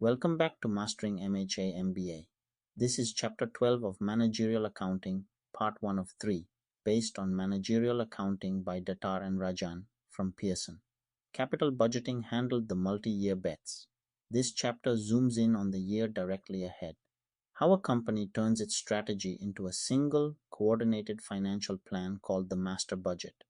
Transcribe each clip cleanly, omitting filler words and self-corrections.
Welcome back to Mastering MHA MBA. This is Chapter 12 of Managerial Accounting, Part 1 of 3, based on Managerial Accounting by Datar and Rajan from Pearson. Capital budgeting handled the multi-year bets. This chapter zooms in on the year directly ahead. How a company turns its strategy into a single, coordinated financial plan called the master budget.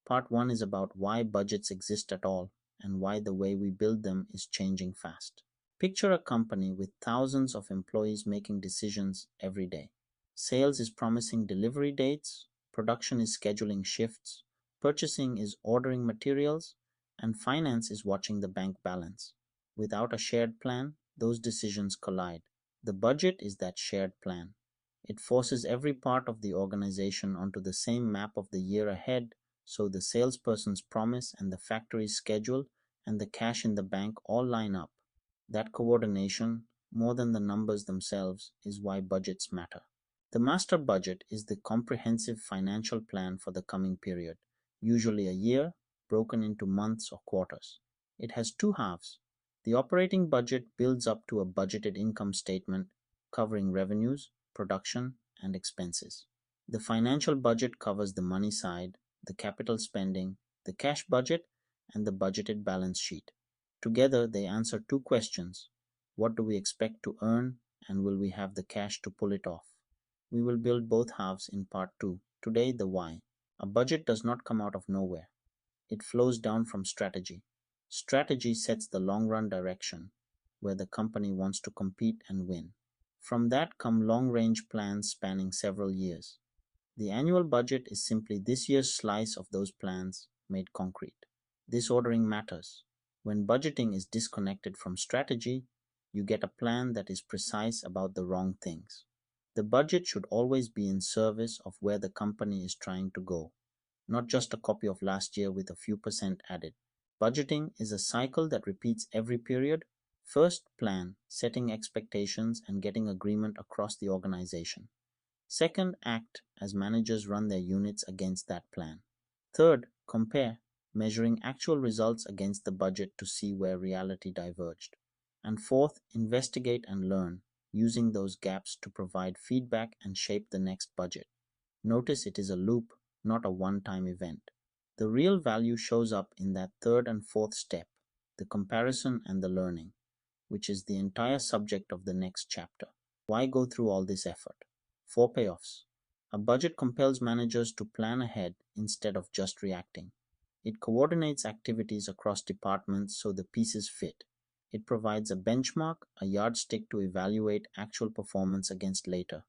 Part 1 is about why budgets exist at all and why the way we build them is changing fast. Picture a company with thousands of employees making decisions every day. Sales is promising delivery dates, production is scheduling shifts, purchasing is ordering materials, and finance is watching the bank balance. Without a shared plan, those decisions collide. The budget is that shared plan. It forces every part of the organization onto the same map of the year ahead, so the salesperson's promise and the factory's schedule and the cash in the bank all line up. That coordination, more than the numbers themselves, is why budgets matter. The master budget is the comprehensive financial plan for the coming period, usually a year, broken into months or quarters. It has two halves. The operating budget builds up to a budgeted income statement covering revenues, production, and expenses. The financial budget covers the money side, the capital spending, the cash budget, and the budgeted balance sheet. Together, they answer two questions. What do we expect to earn, and will we have the cash to pull it off? We will build both halves in part 2. Today, the why. A budget does not come out of nowhere. It flows down from strategy. Strategy sets the long-run direction, where the company wants to compete and win. From that come long-range plans spanning several years. The annual budget is simply this year's slice of those plans made concrete. This ordering matters. When budgeting is disconnected from strategy, you get a plan that is precise about the wrong things. The budget should always be in service of where the company is trying to go, not just a copy of last year with a few percent added. Budgeting is a cycle that repeats every period. First, plan, setting expectations and getting agreement across the organization. Second, act as managers run their units against that plan. Third, compare, measuring actual results against the budget to see where reality diverged. And fourth, investigate and learn, using those gaps to provide feedback and shape the next budget. Notice it is a loop, not a one-time event. The real value shows up in that third and fourth step, the comparison and the learning, which is the entire subject of the next chapter. Why go through all this effort? 4 payoffs. A budget compels managers to plan ahead instead of just reacting. It coordinates activities across departments so the pieces fit. It provides a benchmark, a yardstick to evaluate actual performance against later.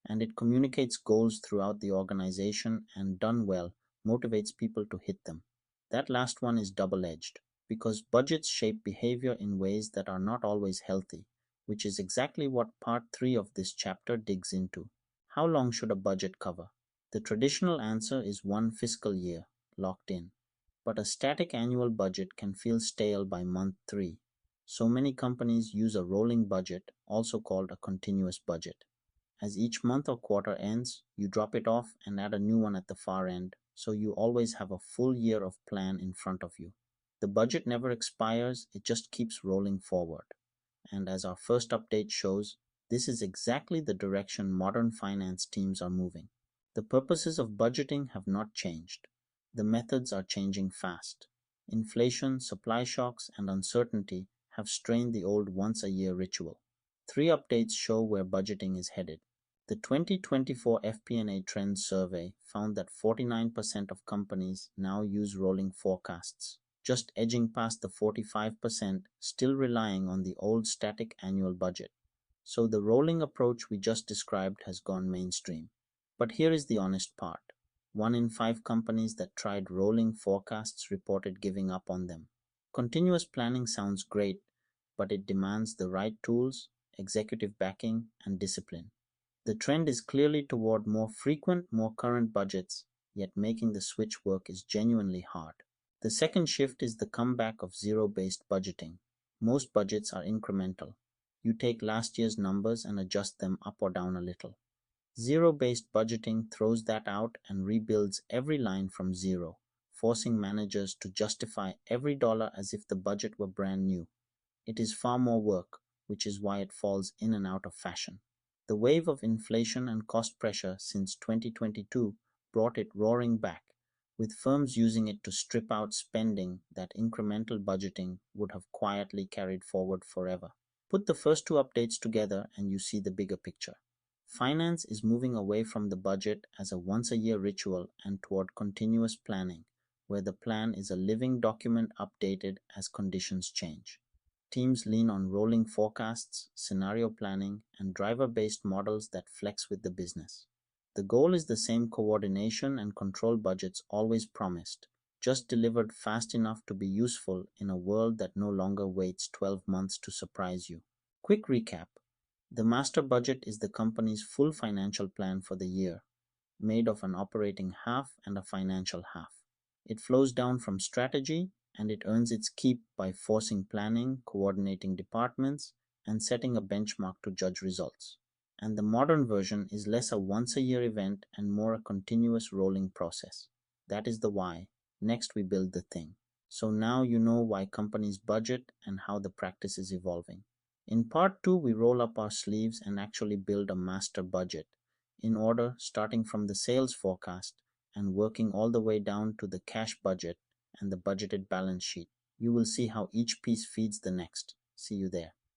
And it communicates goals throughout the organization and, done well, motivates people to hit them. That last one is double-edged because budgets shape behavior in ways that are not always healthy, which is exactly what part 3 of this chapter digs into. How long should a budget cover? The traditional answer is one fiscal year, locked in. But a static annual budget can feel stale by month 3. So many companies use a rolling budget, also called a continuous budget. As each month or quarter ends, you drop it off and add a new one at the far end, so you always have a full year of plan in front of you. The budget never expires, it just keeps rolling forward. And as our first update shows, this is exactly the direction modern finance teams are moving. The purposes of budgeting have not changed. The methods are changing fast. Inflation, supply shocks, and uncertainty have strained the old once-a-year ritual. 3 updates show where budgeting is headed. The 2024 FP&A Trends Survey found that 49% of companies now use rolling forecasts, just edging past the 45% still relying on the old static annual budget. So the rolling approach we just described has gone mainstream. But here is the honest part. 1 in 5 companies that tried rolling forecasts reported giving up on them. Continuous planning sounds great, but it demands the right tools, executive backing, and discipline. The trend is clearly toward more frequent, more current budgets, yet making the switch work is genuinely hard. The second shift is the comeback of zero-based budgeting. Most budgets are incremental. You take last year's numbers and adjust them up or down a little. Zero-based budgeting throws that out and rebuilds every line from zero, forcing managers to justify every dollar as if the budget were brand new. It is far more work, which is why it falls in and out of fashion. The wave of inflation and cost pressure since 2022 brought it roaring back, with firms using it to strip out spending that incremental budgeting would have quietly carried forward forever. Put the first two updates together and you see the bigger picture. Finance is moving away from the budget as a once a year ritual and toward continuous planning, where the plan is a living document updated as conditions change. Teams lean on rolling forecasts, scenario planning, and driver based models that flex with the business. The goal is the same: coordination and control budgets always promised, just delivered fast enough to be useful in a world that no longer waits 12 months to surprise you. Quick recap: the master budget is the company's full financial plan for the year, made of an operating half and a financial half. It flows down from strategy and it earns its keep by forcing planning, coordinating departments, and setting a benchmark to judge results. And the modern version is less a once a year event and more a continuous rolling process. That is the why. Next, we build the thing. So now you know why companies budget and how the practice is evolving. In part 2, we roll up our sleeves and actually build a master budget in order, starting from the sales forecast and working all the way down to the cash budget and the budgeted balance sheet. You will see how each piece feeds the next. See you there.